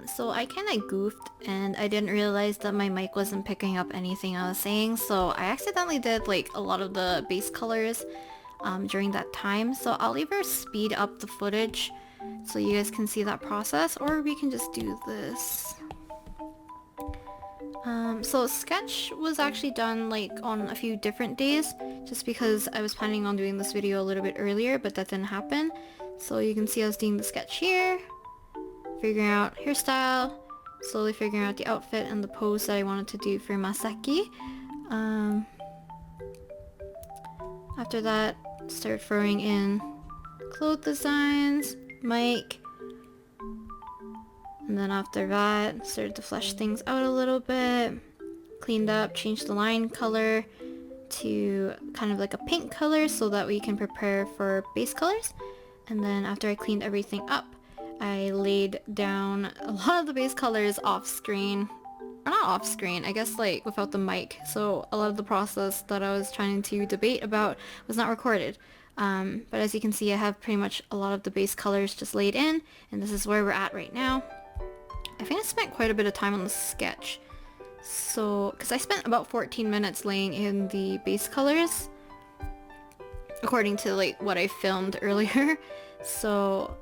So I kind of goofed and I didn't realize that my mic wasn't picking up anything I was saying, so I accidentally did like a lot of the base colors during that time. So I'll either speed up the footage so you guys can see that process, or we can just do this. So sketch was actually done like on a few different days just because I was planning on doing this video a little bit earlier, but that didn't happen. So you can see I was doing the sketch here, figuring out hairstyle, slowly figuring out the outfit and the pose that I wanted to do for Masaki. After that, started throwing in clothes designs, mic, and then after that, started to flesh things out a little bit, cleaned up, changed the line color to kind of like a pink color so that we can prepare for base colors. And then after I cleaned everything up, I laid down a lot of the base colors off screen. Or not off screen, I guess like without the mic. So a lot of the process that I was trying to debate about was not recorded. But as you can see, I have pretty much a lot of the base colors just laid in, and this is where we're at right now. I think I spent quite a bit of time on the sketch. So, because I spent about 14 minutes laying in the base colors, according to like what I filmed earlier. So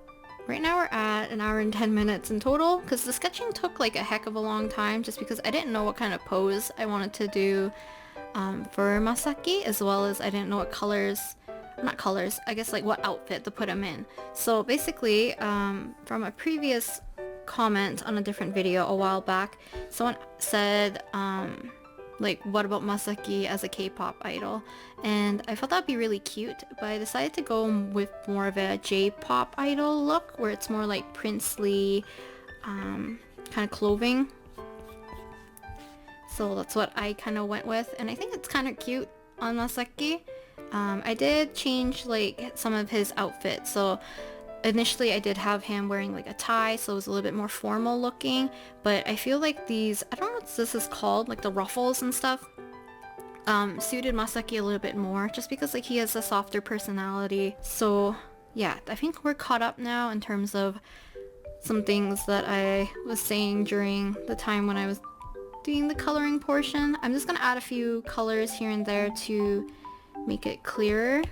right now we're at an hour and 10 minutes in total, because the sketching took like a heck of a long time just because I didn't know what kind of pose I wanted to do for Masaki, as well as I didn't know what colors, not colors, I guess like what outfit to put him in. So basically, from a previous comment on a different video a while back, someone said like, what about Masaki as a K-pop idol? And I thought that'd be really cute, but I decided to go with more of a J-pop idol look, where it's more like princely kind of clothing. So that's what I kind of went with, and I think it's kind of cute on Masaki. I did change like some of his outfits. So initially I did have him wearing like a tie, so it was a little bit more formal looking, but I feel like these, I don't know what this is called, like the ruffles and stuff, suited Masaki a little bit more, just because like he has a softer personality. So yeah, I think we're caught up now in terms of some things that I was saying during the time when I was doing the coloring portion. I'm just gonna add a few colors here and there to make it clearer.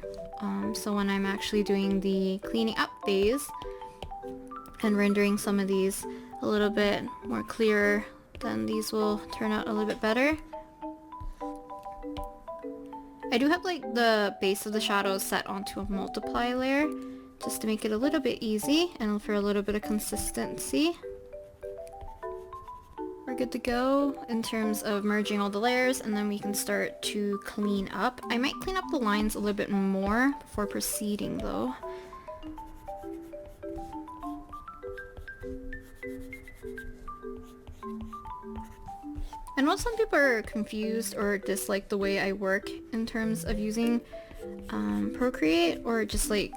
So when I'm actually doing the cleaning up phase and rendering some of these a little bit more clearer, then these will turn out a little bit better. I do have like the base of the shadows set onto a multiply layer just to make it a little bit easy and for a little bit of consistency. We're good to go in terms of merging all the layers, and then we can start to clean up. I might clean up the lines a little bit more before proceeding though. I know some people are confused or dislike the way I work in terms of using Procreate, or just like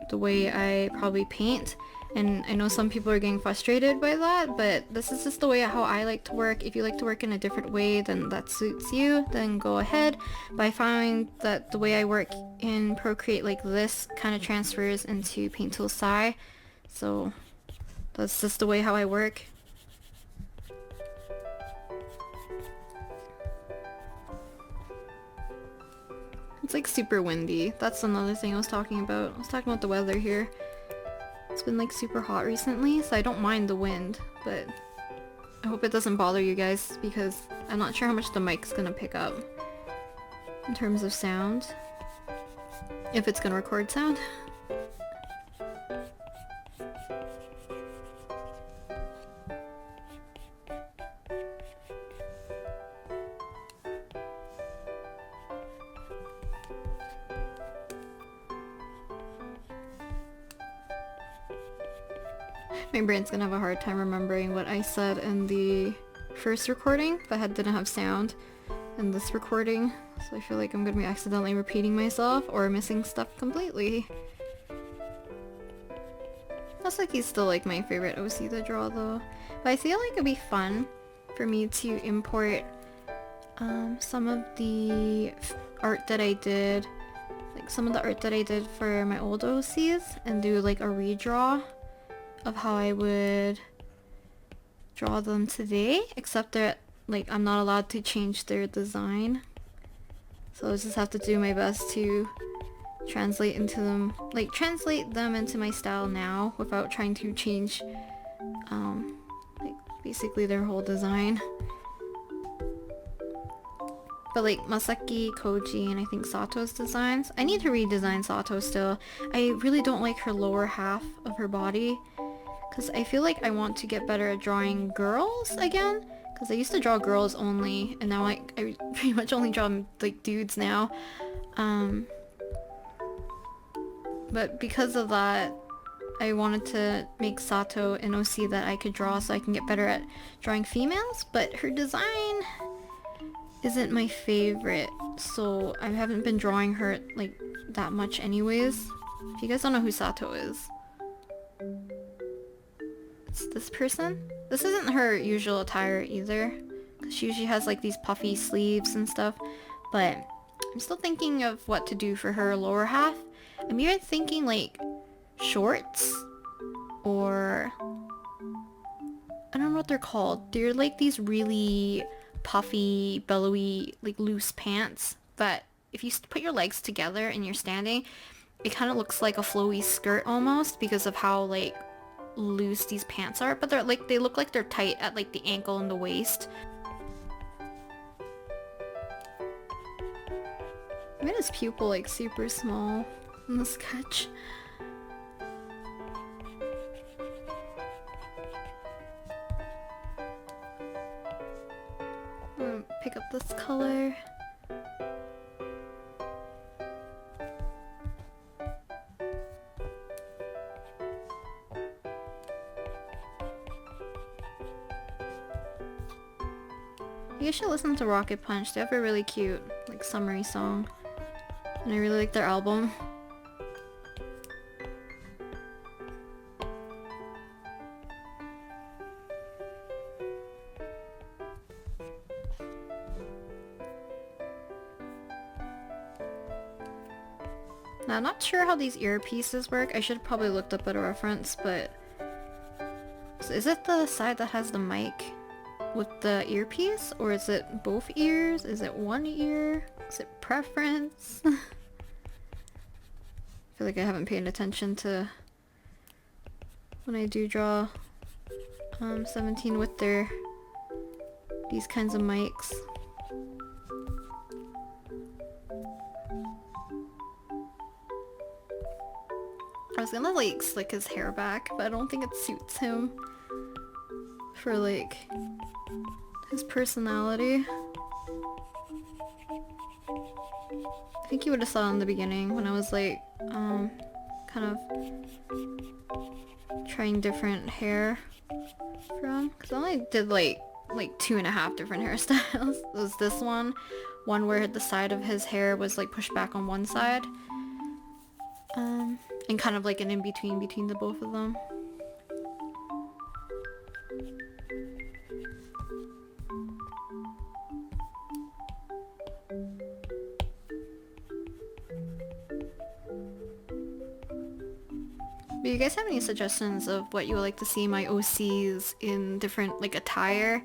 the way I probably paint. And I know some people are getting frustrated by that, but this is just the way how I like to work. If you like to work in a different way, then that suits you, then go ahead. But I find that the way I work in Procreate like this kind of transfers into Paint Tool SAI. So that's just the way how I work. It's like super windy. That's another thing I was talking about. I was talking about the weather here. It's been like super hot recently, so I don't mind the wind, but I hope it doesn't bother you guys because I'm not sure how much the mic's gonna pick up in terms of sound. If it's gonna record sound. My brain's gonna have a hard time remembering what I said in the first recording that didn't have sound in this recording, so I feel like I'm gonna be accidentally repeating myself or missing stuff completely. Masaki's still like my favorite OC to draw though, but I feel like it'd be fun for me to import some of the art that I did, like some of the art that I did for my old OCs, and do like a redraw of how I would draw them today, except that like I'm not allowed to change their design. So I just have to do my best to translate them into my style now without trying to change like basically their whole design. But like Masaki, Koji, and I think Sato's designs, I need to redesign Sato still. I really don't like her lower half of her body because I feel like I want to get better at drawing girls again, because I used to draw girls only and now I pretty much only draw like dudes now. But because of that, I wanted to make Sato an OC that I could draw so I can get better at drawing females, but her design isn't my favorite, so I haven't been drawing her like that much anyways. If you guys don't know who Sato is, it's this person. This isn't her usual attire either, because she usually has like these puffy sleeves and stuff, but I'm still thinking of what to do for her lower half. I'm either thinking like shorts, or I don't know what they're called. They're like these really puffy, billowy, like loose pants that if you put your legs together and you're standing, it kind of looks like a flowy skirt almost because of how like loose these pants are, but they look like they're tight at like the ankle and the waist. I made his pupil like super small in the sketch. I'm gonna pick up this color. You should listen to Rocket Punch. They have a really cute like summery song, and I really like their album. Now, I'm not sure how these earpieces work. I should have probably looked up at a reference, but so is it the side that has the mic with the earpiece, or is it both ears? Is it one ear? Is it preference? I feel like I haven't paid attention to when I do draw 17 with these kinds of mics. I was gonna like slick his hair back, but I don't think it suits him for like his personality. I think you would have saw in the beginning when I was like kind of trying different hair for him, because I only did like 2.5 different hairstyles. It was this one where the side of his hair was like pushed back on one side, and kind of like an in-between between the both of them. Do you guys have any suggestions of what you would like to see my OCs in different like attire?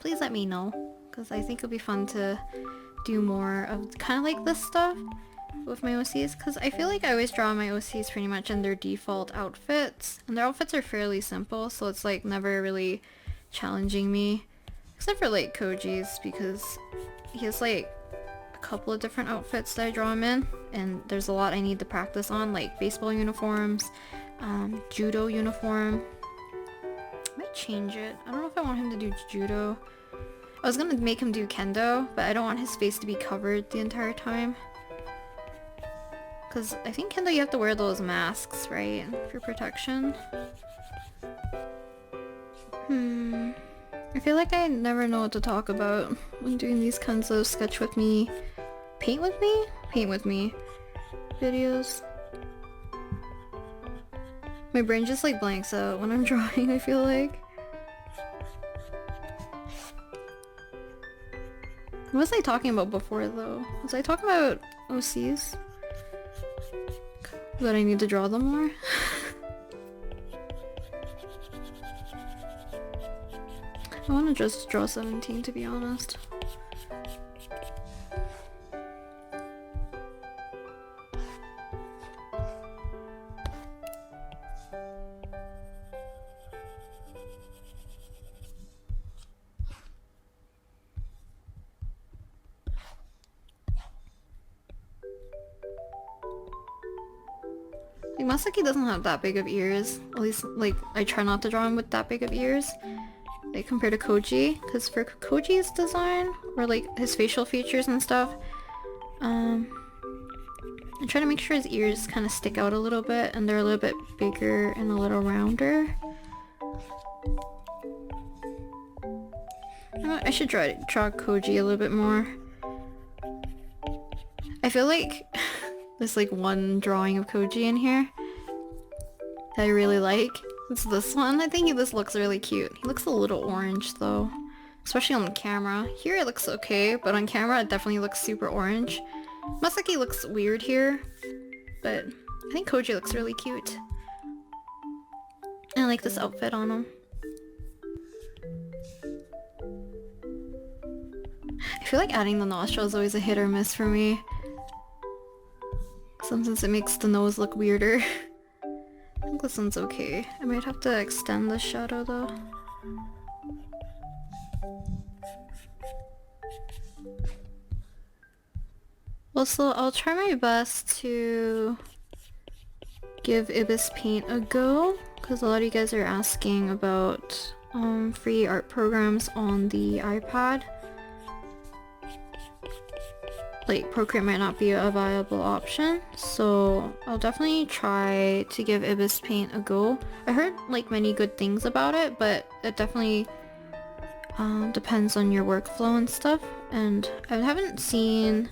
Please let me know, because I think it'll be fun to do more of kind of like this stuff with my OCs, because I feel like I always draw my OCs pretty much in their default outfits, and their outfits are fairly simple, so it's like never really challenging me, except for like Koji's, because he has like a couple of different outfits that I draw him in, and there's a lot I need to practice on, like baseball uniforms, judo uniform. I might change it. I don't know if I want him to do judo. I was gonna make him do kendo, but I don't want his face to be covered the entire time, because I think kendo you have to wear those masks, right, for protection. I feel like I never know what to talk about when doing these kinds of sketch with me, paint with me videos. My brain just like blanks out when I'm drawing, I feel like. What was I talking about before though? Was I talking about OCs? That I need to draw them more? I need to draw them I want to just draw 17 to be honest. Like, Masaki doesn't have that big of ears. At least, like, I try not to draw him with that big of ears. Like, compared to Koji. Because for Koji's design, or like, his facial features and stuff, I try to make sure his ears kind of stick out a little bit, and they're a little bit bigger and a little rounder. I should draw Koji a little bit more. I feel like there's like one drawing of Koji in here that I really like. It's this one. I think this looks really cute. He looks a little orange though, especially on the camera. Here it looks okay, but on camera it definitely looks super orange. Masaki looks weird here, but I think Koji looks really cute. I like this outfit on him. I feel like adding the nostril is always a hit or miss for me. Sometimes it makes the nose look weirder. I think this one's okay. I might have to extend the shadow though. Also, I'll try my best to give Ibis Paint a go, because a lot of you guys are asking about free art programs on the iPad. Like, Procreate might not be a viable option, so I'll definitely try to give Ibis Paint a go. I heard like many good things about it, but it definitely depends on your workflow and stuff, and I haven't seen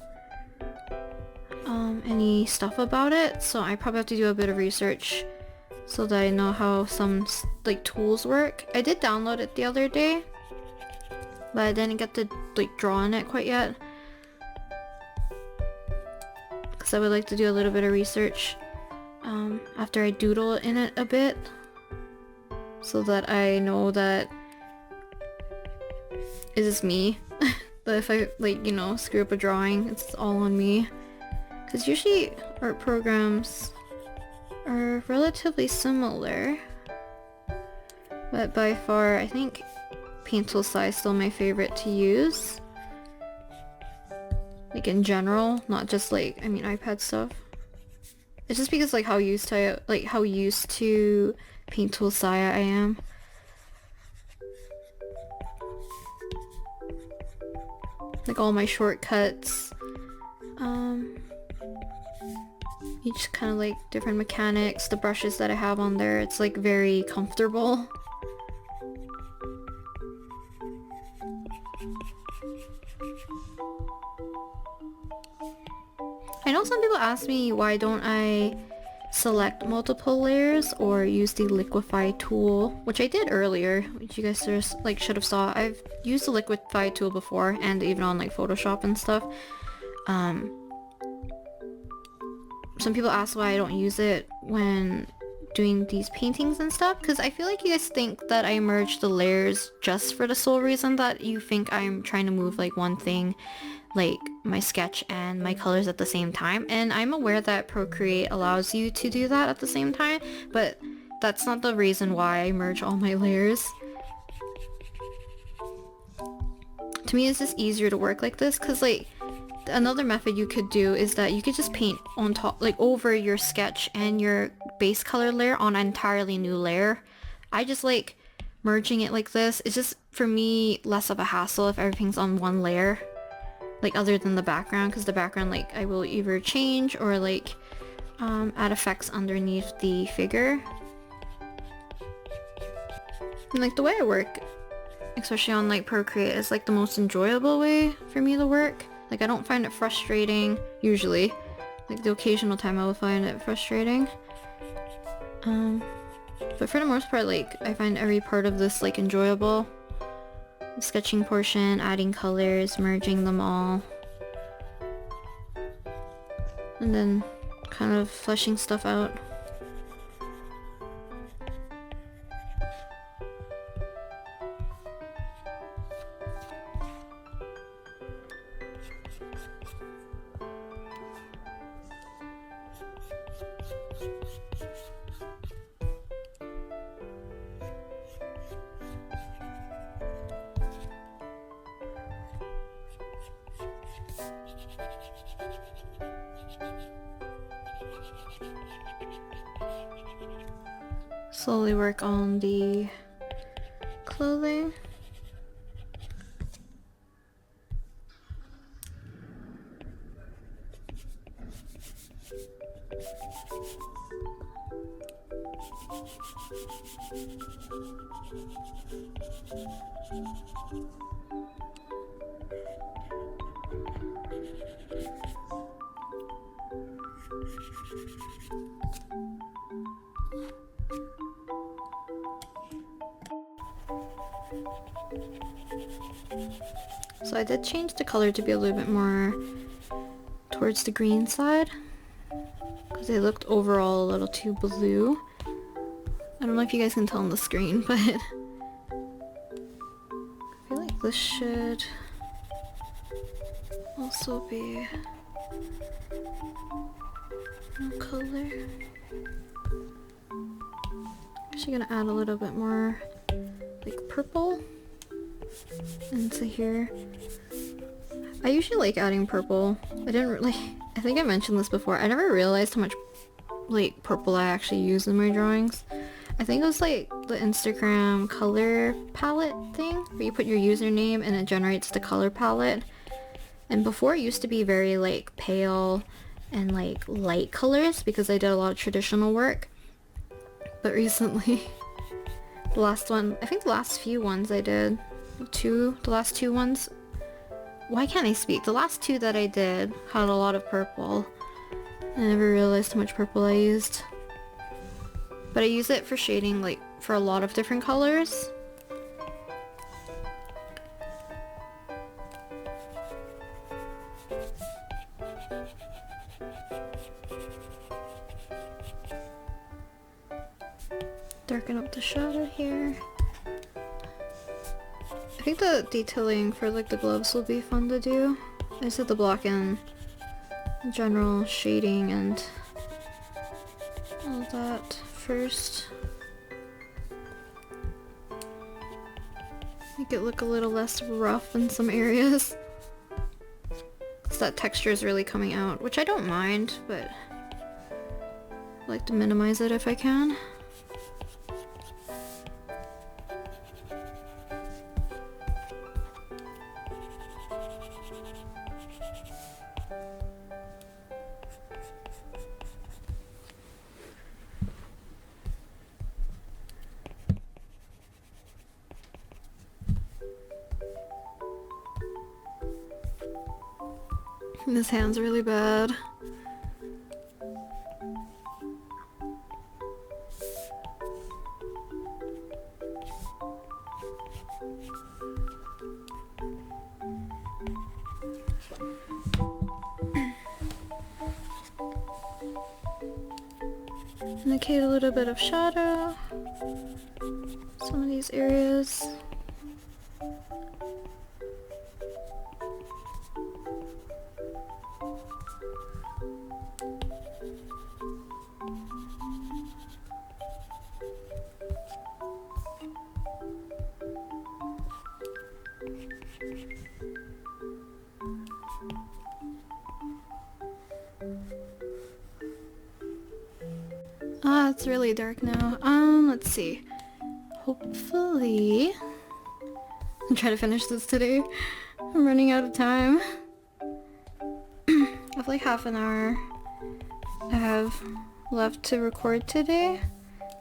any stuff about it, so I probably have to do a bit of research so that I know how some like tools work. I did download it the other day, but I didn't get to like draw on it quite yet, because I would like to do a little bit of research after I doodle in it a bit, so that I know that it is me. But if I like, you know, screw up a drawing, it's all on me. Because usually art programs are relatively similar, but by far I think Paint Tool Sai is still my favorite to use. Like in general, not just like, I mean, iPad stuff. It's just because like how used to Paint Tool Sai I am. Like all my shortcuts, each kind of like different mechanics, the brushes that I have on there, it's like very comfortable. I know some people ask me why don't I select multiple layers or use the liquify tool, which I did earlier, which you guys just like should have saw. I've used the liquify tool before, and even on like Photoshop and stuff. Some people ask why I don't use it when doing these paintings and stuff, because I feel like you guys think that I merge the layers just for the sole reason that you think I'm trying to move like one thing, like my sketch and my colors at the same time, and I'm aware that Procreate allows you to do that at the same time, but that's not the reason why I merge all my layers. To me, it's just easier to work like this, because like another method you could do is that you could just paint on top, like over your sketch and your base color layer on an entirely new layer. I just like merging it like this. It's just, for me, less of a hassle if everything's on one layer, like other than the background, because the background, like, I will either change or like add effects underneath the figure. And like the way I work, especially on like Procreate, is like the most enjoyable way for me to work. Like, I don't find it frustrating, usually. Like, the occasional time I will find it frustrating. But for the most part, like, I find every part of this, like, enjoyable. The sketching portion, adding colors, merging them all. And then kind of fleshing stuff out. slowly work on the clothing. So I did change the color to be a little bit more towards the green side because they looked overall a little too blue. I don't know if you guys can tell on the screen, but I feel like this should also be no color. Actually gonna add a little bit more like purple into here. I usually like adding purple. I think I mentioned this before. I never realized how much like purple I actually use in my drawings. I think it was like the Instagram color palette thing where you put your username and it generates the color palette. And before it used to be very like pale and like light colors because I did a lot of traditional work. But recently, the last one, I think the last few ones I did, the last two ones, why can't I speak? The last two that I did had a lot of purple. I never realized how much purple I used. But I use it for shading like for a lot of different colors. Darken up the shadow here. I think the detailing for like the gloves will be fun to do. I just did the black and general shading and all that first. Make it look a little less rough in some areas. Because that texture is really coming out, which I don't mind, but I like to minimize it if I can. This hand's really bad. Indicate a little bit of shadow. Some of these areas. Ah, it's really dark now. Let's see. Hopefully, I'll try to finish this today. I'm running out of time. I have like half an hour I have left to record today.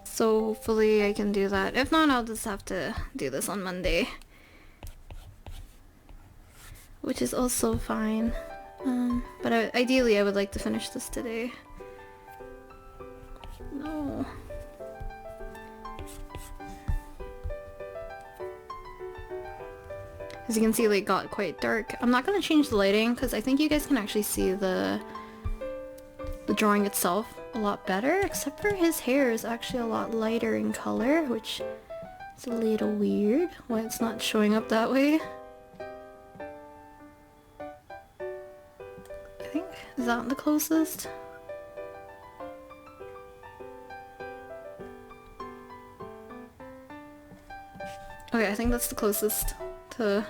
So hopefully I can do that. If not, I'll just have to do this on Monday. Which is also fine. But ideally I would like to finish this today. No. As you can see, it got quite dark. I'm not gonna change the lighting because I think you guys can actually see the drawing itself a lot better, except for his hair is actually a lot lighter in color, which is a little weird why it's not showing up that way. I think, is that the closest? Okay, I think that's the closest to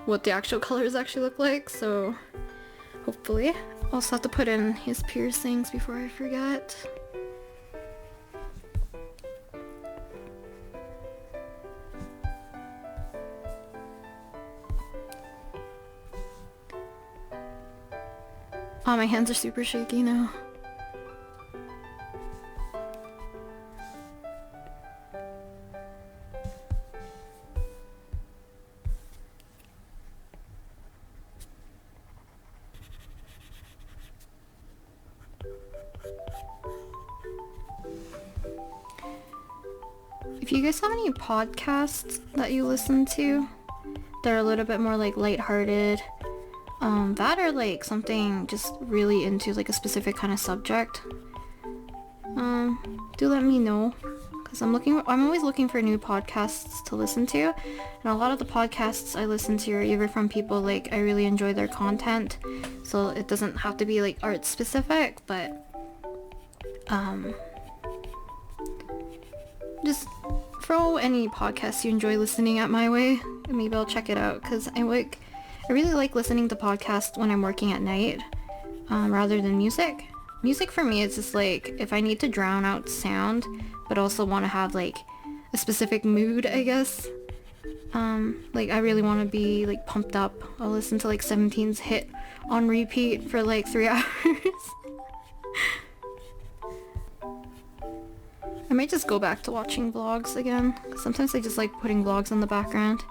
what the actual colors actually look like, so hopefully. Also have to put in his piercings before I forget. Oh, my hands are super shaky now. If you guys have any podcasts that you listen to that are a little bit more like lighthearted, that or like something just really into like a specific kind of subject, do let me know, because I'm always looking for new podcasts to listen to, and a lot of the podcasts I listen to are either from people like I really enjoy their content, so it doesn't have to be like art specific, but just throw any podcast you enjoy listening at my way, and maybe I'll check it out, because I really like listening to podcasts when I'm working at night, rather than music. Music for me is just like, if I need to drown out sound, but also want to have like a specific mood, I guess. Like I really want to be like pumped up, I'll listen to like 17's Hit on repeat for like 3 hours. I might just go back to watching vlogs again. Sometimes I just like putting vlogs in the background.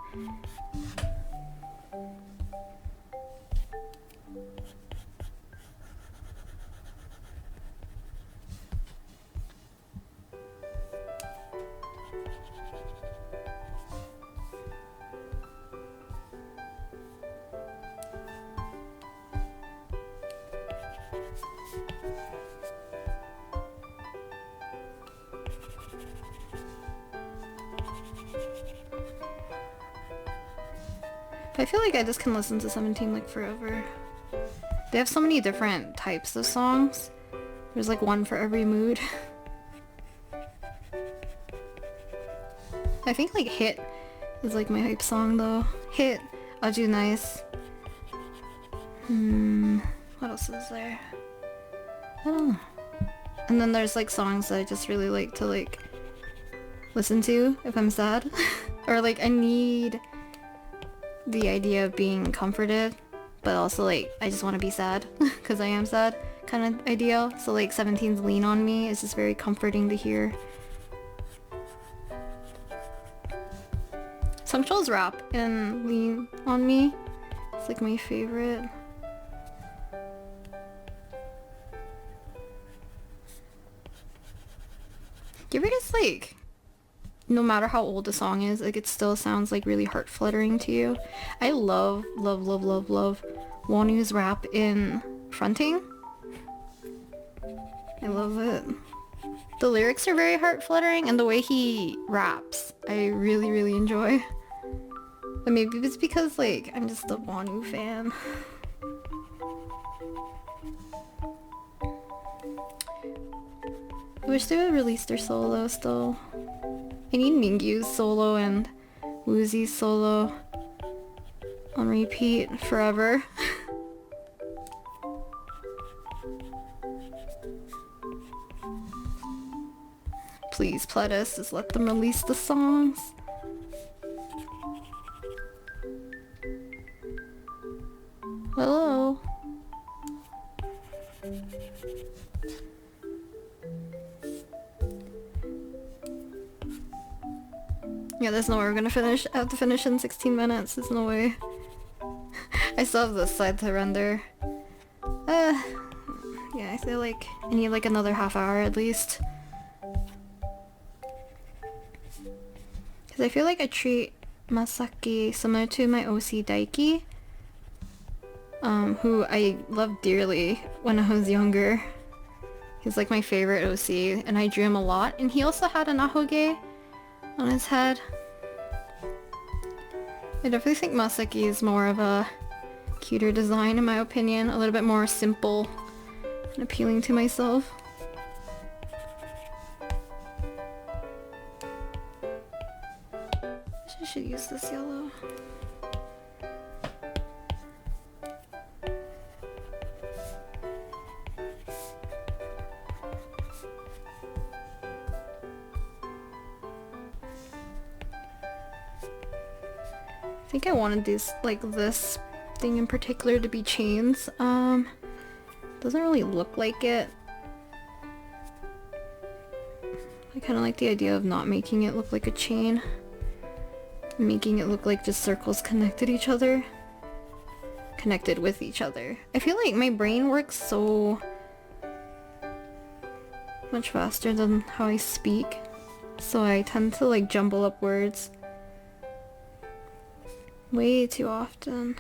I feel like I just can listen to 17 like forever. They have so many different types of songs. There's like one for every mood. I think like Hit is like my hype song though. Hit, Aju Nice. What else is there? I don't know. And then there's like songs that I just really like to like listen to if I'm sad. Or like I need the idea of being comforted, but also like I just want to be sad because I am sad kind of ideal. So like 17's Lean on Me is just very comforting to hear. Sungchul's rap in Lean on Me, it's like my favorite. You ever just like, no matter how old the song is, like it still sounds like really heart fluttering to you? I love Wonu's rap in Fronting. I love it. The lyrics are very heart fluttering, and the way he raps I really enjoy. But maybe it's because like I'm just a Wonu fan. I wish they would release their solo still. I need Mingyu's solo and Woozy's solo on repeat forever. Please, Pledis, just let them release the songs. Hello? Yeah, there's no way we're gonna finish. I have to finish in 16 minutes. There's no way. I still have this side to render. Yeah, I feel like I need like another half hour at least. Because I feel like I treat Masaki similar to my OC Daiki, who I loved dearly when I was younger. He's like my favorite OC, and I drew him a lot. And he also had an ahoge on his head. I definitely think Masaki is more of a cuter design in my opinion, a little bit more simple and appealing to myself. I should use this yellow. I think I wanted these, like this thing in particular, to be chains. Doesn't really look like it. I kind of like the idea of not making it look like a chain. Making it look like just circles connected with each other. I feel like my brain works so much faster than how I speak. So I tend to like jumble up words way too often.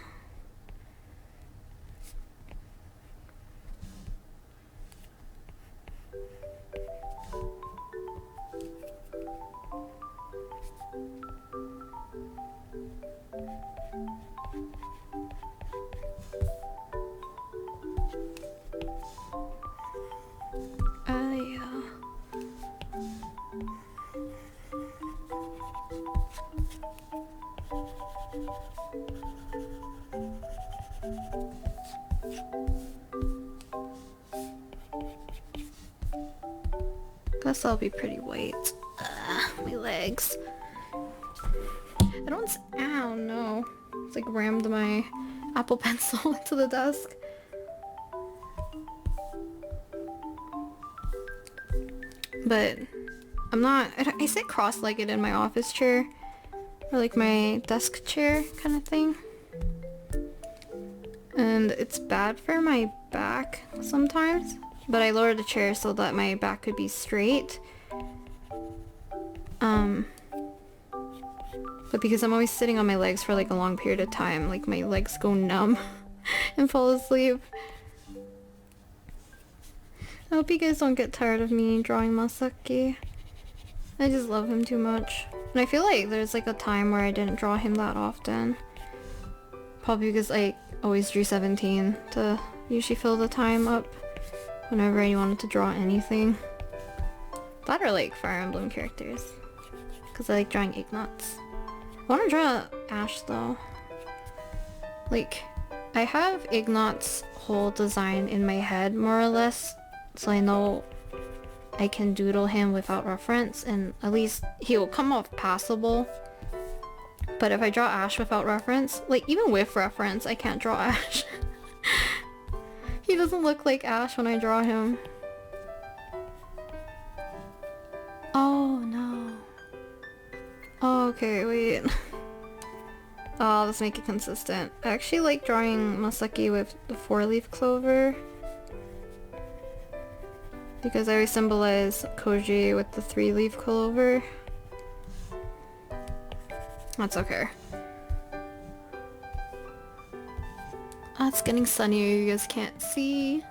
Yeah. Guess I'll be pretty white. My legs. I don't. Ow, no. It's like rammed my Apple Pencil into the desk. But I'm not. I sit cross-legged in my office chair, or like my desk chair kind of thing. And it's bad for my back sometimes. But I lowered the chair so that my back could be straight. But because I'm always sitting on my legs for like a long period of time, like my legs go numb and fall asleep. I hope you guys don't get tired of me drawing Masaki. I just love him too much. And I feel like there's like a time where I didn't draw him that often. Probably because I always drew 17 to usually fill the time up whenever I wanted to draw anything. That or like Fire Emblem characters. Because I like drawing Ignots. I want to draw Ash though. Like, I have Ignot's whole design in my head more or less, so I know I can doodle him without reference, and at least he will come off passable. But if I draw Ash without reference, like even with reference, I can't draw Ash. He doesn't look like Ash when I draw him. Oh no. Oh, okay, wait. Oh, let's make it consistent. I actually like drawing Masaki with the 4-leaf clover, because I always symbolize Koji with the 3-leaf clover. That's okay. Oh, it's getting sunnier, you guys can't see.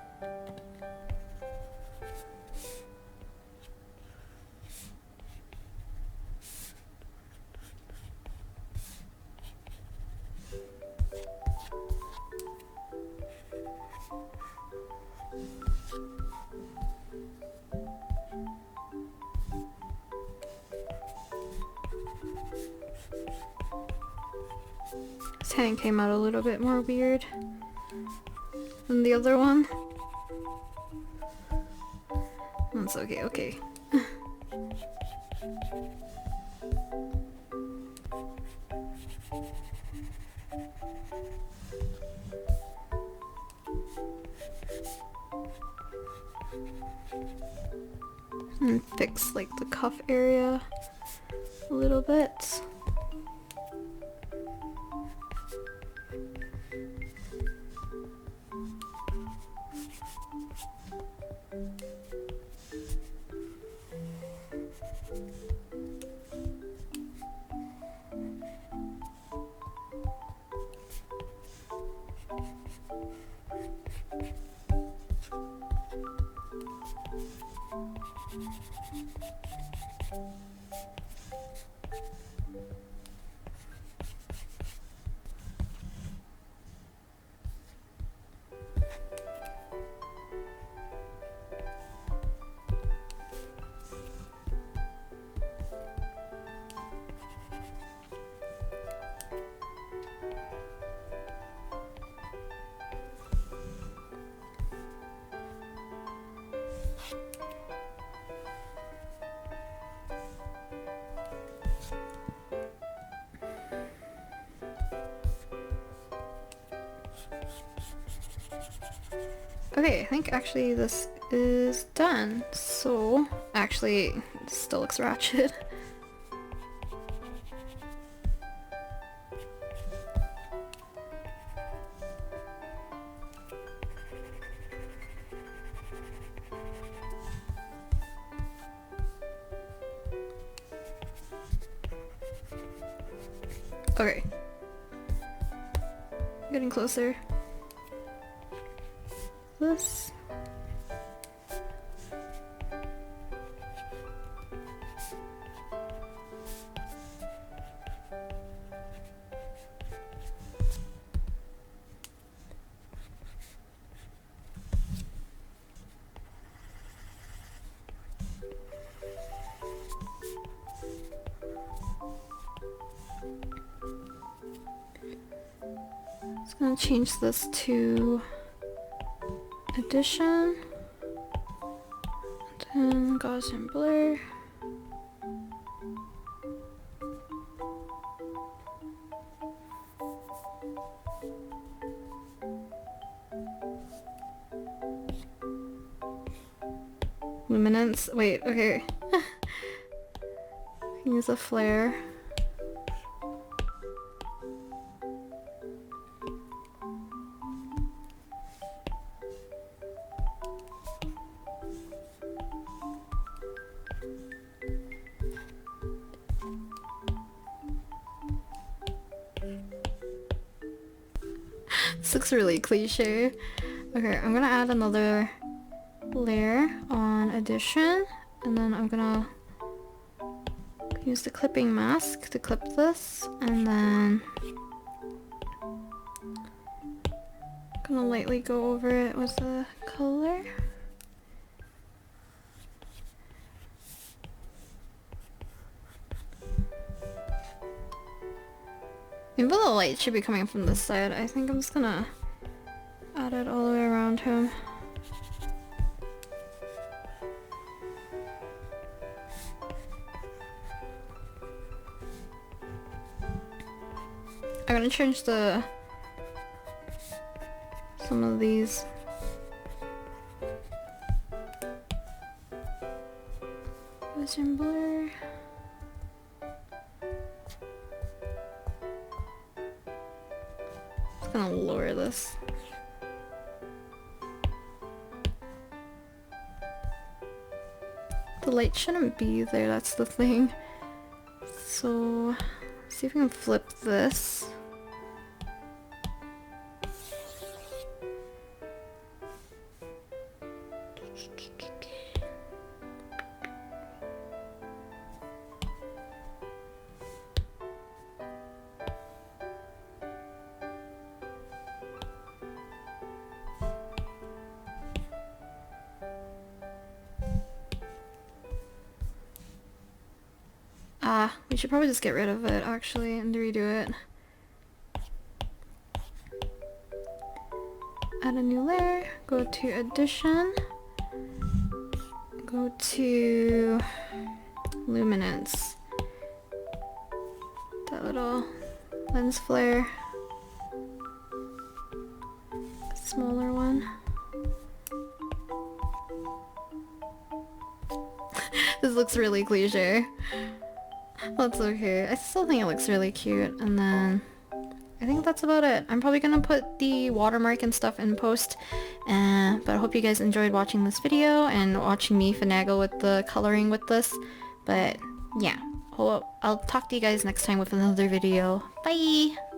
This hand came out a little bit more weird than the other one. That's okay, okay. And fix like the cuff area a little bit. Okay, I think actually this is done. So, actually, it still looks ratchet. Okay. Getting closer. This. Just gonna change this to addition, and then Gaussian blur. Luminance. Wait, okay. Use a flare. This looks really cliche. Okay, I'm gonna add another layer on addition, and then I'm gonna use the clipping mask to clip this, and then I'm gonna lightly go over it with the color. Even though the light should be coming from this side, I think I'm just gonna add it all the way around him. I'm gonna change some of these. Gaussian blur. Just gonna lower this. The light shouldn't be there, that's the thing. So, see if we can flip this. We should probably just get rid of it actually and redo it. Add a new layer, go to addition, go to luminance, that little lens flare, smaller one. This looks really cliche. That's okay. I still think it looks really cute. And then I think that's about it. I'm probably gonna put the watermark and stuff in post. But I hope you guys enjoyed watching this video and watching me finagle with the coloring with this. But yeah, I'll talk to you guys next time with another video. Bye!